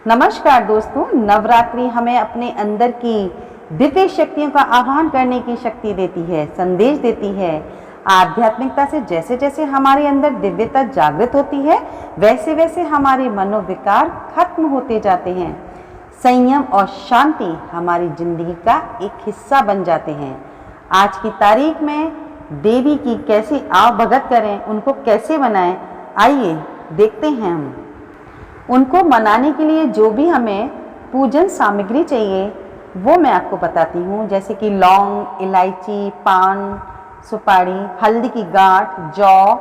नमस्कार दोस्तों, नवरात्रि हमें अपने अंदर की दिव्य शक्तियों का आह्वान करने की शक्ति देती है, संदेश देती है। आध्यात्मिकता से जैसे जैसे हमारे अंदर दिव्यता जागृत होती है, वैसे वैसे हमारे मनोविकार खत्म होते जाते हैं। संयम और शांति हमारी जिंदगी का एक हिस्सा बन जाते हैं। आज की तारीख में देवी की कैसे आवभगत करें, उनको कैसे मनाएं, आइए देखते हैं हम। उनको मनाने के लिए जो भी हमें पूजन सामग्री चाहिए वो मैं आपको बताती हूँ, जैसे कि लौंग, इलायची, पान, सुपारी, हल्दी की गांठ, जौ।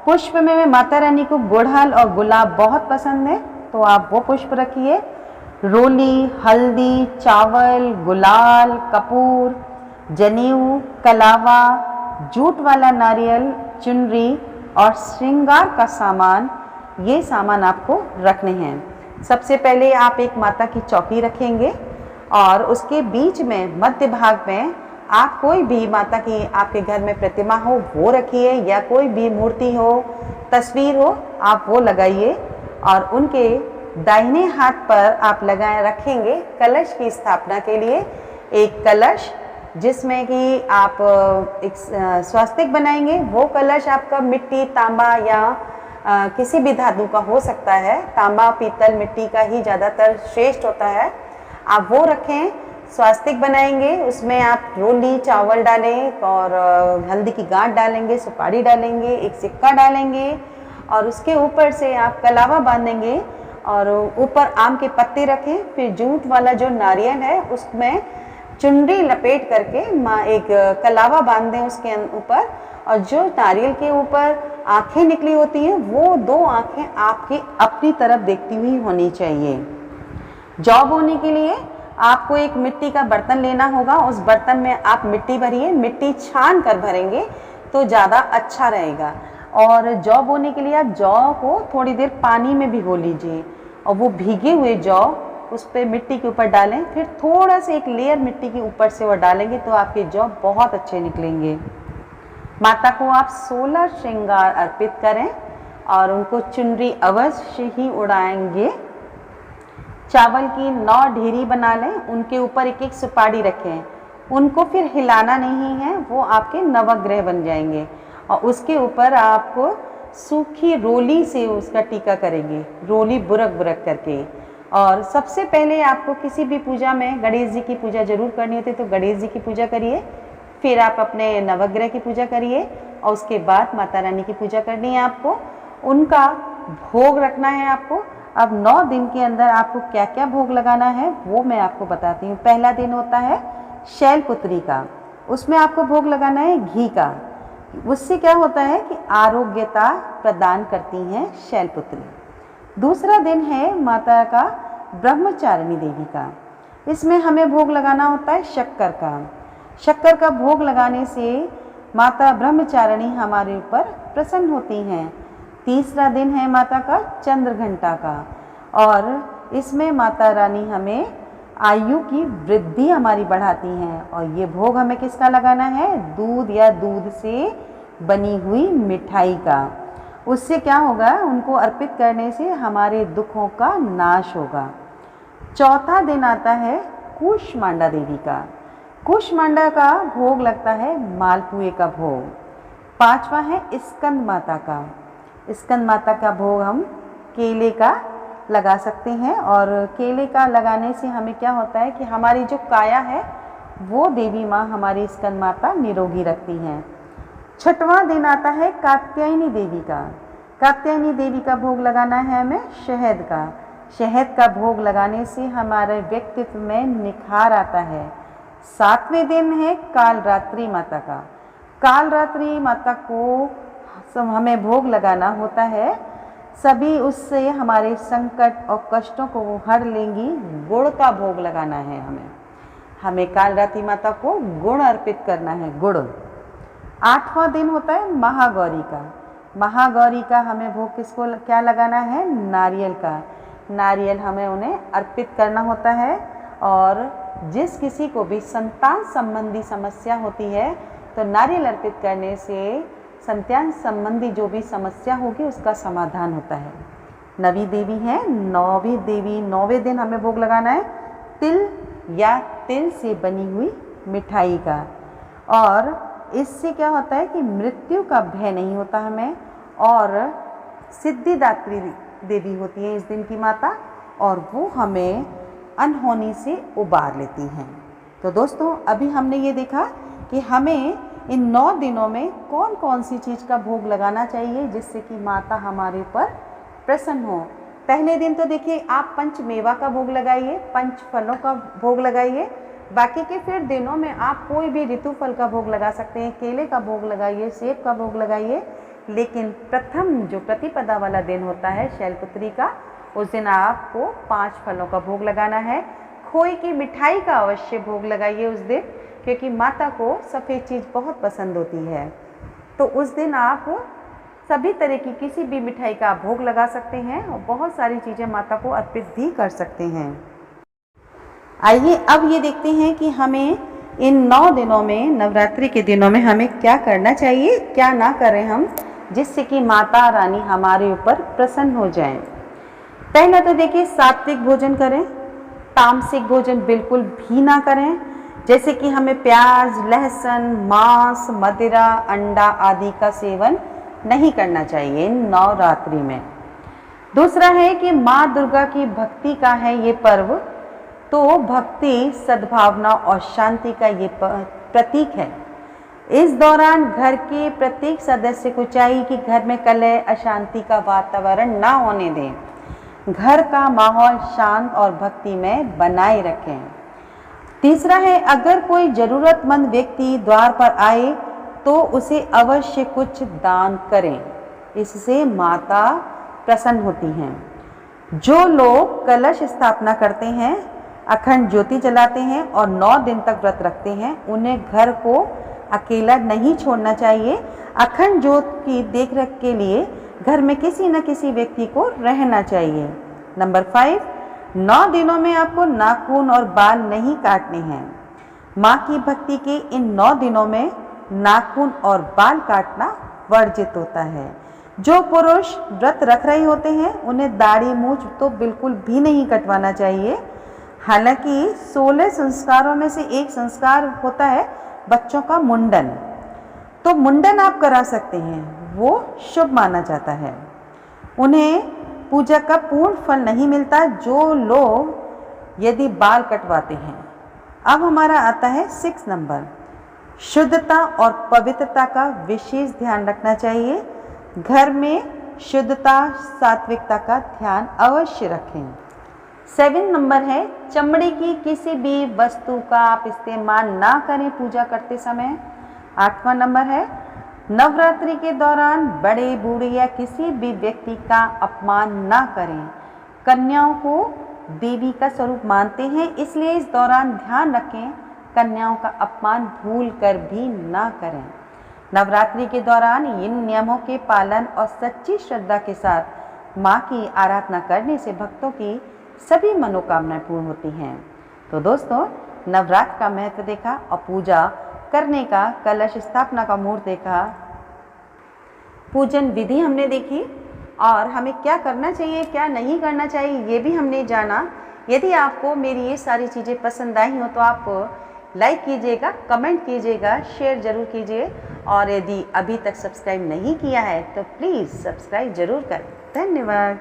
पुष्प में माता रानी को गुड़हल और गुलाब बहुत पसंद है, तो आप वो पुष्प रखिए। रोली, हल्दी, चावल, गुलाल, कपूर, जनेऊ, कलावा, जूट वाला नारियल, चुनरी और श्रृंगार का सामान, ये सामान आपको रखने हैं। सबसे पहले आप एक माता की चौकी रखेंगे और उसके बीच में मध्य भाग में आप कोई भी माता की आपके घर में प्रतिमा हो वो रखिए, या कोई भी मूर्ति हो, तस्वीर हो, आप वो लगाइए। और उनके दाहिने हाथ पर आप लगाए रखेंगे कलश की स्थापना के लिए एक कलश, जिसमें कि आप एक स्वास्तिक बनाएंगे। वो कलश आपका मिट्टी, तांबा या किसी भी धातु का हो सकता है। तांबा, पीतल, मिट्टी का ही ज़्यादातर श्रेष्ठ होता है। आप वो रखें, स्वास्तिक बनाएंगे, उसमें आप रोली, चावल डालें और हल्दी की गांठ डालेंगे, सुपारी डालेंगे, एक सिक्का डालेंगे और उसके ऊपर से आप कलावा बांधेंगे और ऊपर आम के पत्ते रखें। फिर जूट वाला जो नारियल है उसमें चुनरी लपेट करके एक कलावा बांध दें उसके ऊपर, और जो नारियल के ऊपर आंखें निकली होती हैं वो दो आंखें आपकी अपनी तरफ देखती हुई होनी चाहिए। जौ बोने के लिए आपको एक मिट्टी का बर्तन लेना होगा। उस बर्तन में आप मिट्टी भरिए, मिट्टी छान कर भरेंगे तो ज़्यादा अच्छा रहेगा। और जौ बोने के लिए आप जौ को थोड़ी देर पानी में भिगो लीजिए और वो भीगे हुए जौ उस पर मिट्टी के ऊपर डालें। फिर थोड़ा सा एक लेयर मिट्टी के ऊपर से वो डालेंगे तो आपके जौ बहुत अच्छे निकलेंगे। माता को आप 16 श्रृंगार अर्पित करें और उनको चुनरी अवश्य ही उड़ाएंगे। चावल की 9 ढेरी बना लें, उनके ऊपर एक एक सुपारी रखें। उनको फिर हिलाना नहीं है, वो आपके नवग्रह बन जाएंगे। और उसके ऊपर आपको सूखी रोली से उसका टीका करेंगे, रोली बुरक बुरक करके। और सबसे पहले आपको किसी भी पूजा में गणेश जी की पूजा जरूर करनी होती है, तो गणेश जी की पूजा करिए। फिर आप अपने नवग्रह की पूजा करिए और उसके बाद माता रानी की पूजा करनी है आपको। उनका भोग रखना है आपको। अब 9 दिन के अंदर आपको क्या क्या भोग लगाना है वो मैं आपको बताती हूँ। पहला दिन होता है शैलपुत्री का, उसमें आपको भोग लगाना है घी का। उससे क्या होता है कि आरोग्यता प्रदान करती हैं शैलपुत्री। दूसरा दिन है माता का ब्रह्मचारिणी देवी का, इसमें हमें भोग लगाना होता है शक्कर का। शक्कर का भोग लगाने से माता ब्रह्मचारिणी हमारे ऊपर प्रसन्न होती हैं। तीसरा दिन है माता का चंद्र घंटा का, और इसमें माता रानी हमें आयु की वृद्धि हमारी बढ़ाती हैं। और ये भोग हमें किसका लगाना है? दूध या दूध से बनी हुई मिठाई का। उससे क्या होगा? उनको अर्पित करने से हमारे दुखों का नाश होगा। चौथा दिन आता है कूष्मांडा देवी का। कूष्मांडा का भोग लगता है मालपुए का भोग। पांचवा है स्कंद माता का। स्कंद माता का भोग हम केले का लगा सकते हैं, और केले का लगाने से हमें क्या होता है कि हमारी जो काया है वो देवी माँ हमारी स्कंद माता निरोगी रखती हैं। छठवां दिन आता है कात्यायनी देवी का। कात्यायनी देवी का भोग लगाना है हमें शहद का। शहद का भोग लगाने से हमारे व्यक्तित्व में निखार आता है। 7वें दिन है कालरात्रि माता का। कालरात्रि माता को हमें भोग लगाना होता है। सभी उससे हमारे संकट और कष्टों को वो हर लेंगी। गुड़ का भोग लगाना है हमें कालरात्रि माता को गुड़ अर्पित करना है, गुड़। 8वां दिन होता है महागौरी का। महागौरी का हमें भोग किसको क्या लगाना है? नारियल का। नारियल हमें उन्हें अर्पित करना होता है। और जिस किसी को भी संतान संबंधी समस्या होती है तो नारियल अर्पित करने से संतान संबंधी जो भी समस्या होगी उसका समाधान होता है। नवी देवी है। नौवीं देवी, 9वें दिन हमें भोग लगाना है तिल या तिल से बनी हुई मिठाई का। और इससे क्या होता है कि मृत्यु का भय नहीं होता हमें, और सिद्धिदात्री देवी होती है इस दिन की माता, और वो हमें अनहोनी से उबार लेती हैं। तो दोस्तों, अभी हमने ये देखा कि हमें इन 9 दिनों में कौन कौन सी चीज़ का भोग लगाना चाहिए जिससे कि माता हमारे ऊपर प्रसन्न हो। पहले दिन तो देखिए आप पंचमेवा का भोग लगाइए, पंच फलों का भोग लगाइए। बाकी के फिर दिनों में आप कोई भी ऋतु फल का भोग लगा सकते हैं, केले का भोग लगाइए, सेब का भोग लगाइए। लेकिन प्रथम जो प्रतिपदा वाला दिन होता है शैलपुत्री का, उस दिन आपको 5 फलों का भोग लगाना है। खोए की मिठाई का अवश्य भोग लगाइए उस दिन, क्योंकि माता को सफ़ेद चीज़ बहुत पसंद होती है। तो उस दिन आप सभी तरह की किसी भी मिठाई का आप भोग लगा सकते हैं और बहुत सारी चीज़ें माता को अर्पित भी कर सकते हैं। आइए अब ये देखते हैं कि हमें इन 9 दिनों में, नवरात्रि के दिनों में हमें क्या करना चाहिए, क्या ना करें हम, जिससे कि माता रानी हमारे ऊपर प्रसन्न हो जाएं। पहला तो देखिए सात्विक भोजन करें, तामसिक भोजन बिल्कुल भी ना करें। जैसे कि हमें प्याज, लहसुन, मांस, मदिरा, अंडा आदि का सेवन नहीं करना चाहिए नवरात्रि में। दूसरा है कि माँ दुर्गा की भक्ति का है ये पर्व, तो भक्ति, सद्भावना और शांति का ये प्रतीक है। इस दौरान घर के प्रत्येक सदस्य को चाहिए कि घर में कलह, अशांति का वातावरण ना होने दें। घर का माहौल शांत और भक्तिमय बनाए रखें। तीसरा है, अगर कोई ज़रूरतमंद व्यक्ति द्वार पर आए तो उसे अवश्य कुछ दान करें, इससे माता प्रसन्न होती हैं। जो लोग कलश स्थापना करते हैं, अखंड ज्योति जलाते हैं और 9 दिन तक व्रत रखते हैं, उन्हें घर को अकेला नहीं छोड़ना चाहिए। अखंड ज्योत की देखरेख के लिए घर में किसी न किसी व्यक्ति को रहना चाहिए। नंबर 5, 9 दिनों में आपको नाखून और बाल नहीं काटने हैं। माँ की भक्ति के इन 9 दिनों में नाखून और बाल काटना वर्जित होता है। जो पुरुष व्रत रख रहे होते हैं उन्हें दाढ़ी मूंछ तो बिल्कुल भी नहीं कटवाना चाहिए। हालांकि 16 संस्कारों में से एक संस्कार होता है बच्चों का मुंडन, तो मुंडन आप करा सकते हैं, वो शुभ माना जाता है। उन्हें पूजा का पूर्ण फल नहीं मिलता जो लोग यदि बाल कटवाते हैं। अब हमारा आता है 6 नंबर, शुद्धता और पवित्रता का विशेष ध्यान रखना चाहिए। घर में शुद्धता, सात्विकता का ध्यान अवश्य रखें। 7 नंबर है, चमड़े की किसी भी वस्तु का आप इस्तेमाल ना करें पूजा करते समय। 8वां नंबर है, नवरात्रि के दौरान बड़े बूढ़े या किसी भी व्यक्ति का अपमान ना करें। कन्याओं को देवी का स्वरूप मानते हैं, इसलिए इस दौरान ध्यान रखें कन्याओं का अपमान भूल कर भी ना करें। नवरात्रि के दौरान इन नियमों के पालन और सच्ची श्रद्धा के साथ माँ की आराधना करने से भक्तों की सभी मनोकामनाएं पूर्ण होती हैं। तो दोस्तों, नवरात्र का महत्व देखा और पूजा करने का, कलश स्थापना का मुहूर्त देखा, पूजन विधि हमने देखी और हमें क्या करना चाहिए, क्या नहीं करना चाहिए ये भी हमने जाना। यदि आपको मेरी ये सारी चीज़ें पसंद आई हो तो आप लाइक कीजिएगा, कमेंट कीजिएगा, शेयर ज़रूर कीजिए और यदि अभी तक सब्सक्राइब नहीं किया है तो प्लीज़ सब्सक्राइब ज़रूर करें। धन्यवाद।